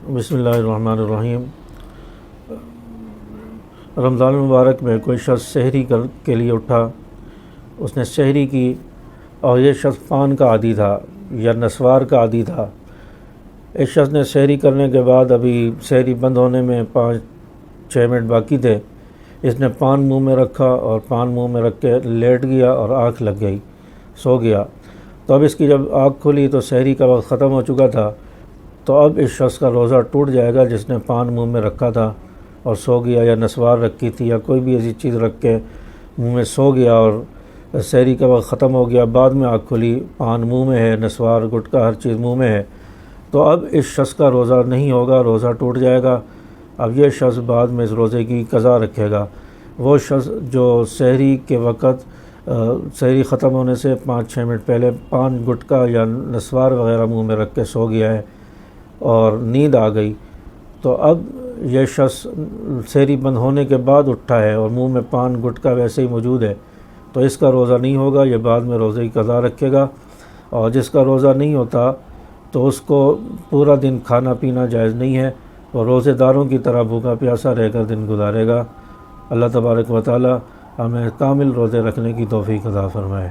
بسم اللہ الرحمن الرحیم۔ رمضان المبارک میں کوئی شخص سحری کے لیے اٹھا، اس نے سحری کی اور یہ شخص پان کا عادی تھا یا نسوار کا عادی تھا۔ اس شخص نے سحری کرنے کے بعد ابھی سحری بند ہونے میں 5-6 منٹ باقی تھے، اس نے پان منہ میں رکھا اور پان منہ میں رکھ کے لیٹ گیا اور آنکھ لگ گئی، سو گیا۔ تو اب اس کی جب آنکھ کھلی تو سحری کا وقت ختم ہو چکا تھا، تو اب اس شخص کا روزہ ٹوٹ جائے گا جس نے پان منہ میں رکھا تھا اور سو گیا، یا نسوار رکھی تھی یا کوئی بھی ایسی چیز رکھ کے منہ میں سو گیا اور سحری کا وقت ختم ہو گیا، بعد میں آنکھ کھلی، پان منہ میں ہے، نسوار گٹکا ہر چیز منہ میں ہے، تو اب اس شخص کا روزہ نہیں ہوگا، روزہ ٹوٹ جائے گا۔ اب یہ شخص بعد میں اس روزے کی قضا رکھے گا۔ وہ شخص جو سحری کے وقت سحری ختم ہونے سے 5-6 منٹ پہلے پان گٹکا یا نسوار وغیرہ منہ میں رکھ کے سو گیا ہے اور نیند آ گئی، تو اب یہ شخص سحری بند ہونے کے بعد اٹھا ہے اور منہ میں پان گٹکا ویسے ہی موجود ہے، تو اس کا روزہ نہیں ہوگا، یہ بعد میں روزے کی قضا رکھے گا۔ اور جس کا روزہ نہیں ہوتا تو اس کو پورا دن کھانا پینا جائز نہیں ہے، وہ روزے داروں کی طرح بھوکا پیاسا رہ کر دن گزارے گا۔ اللہ تبارک و تعالی ہمیں کامل روزے رکھنے کی توفیق عطا فرمائے۔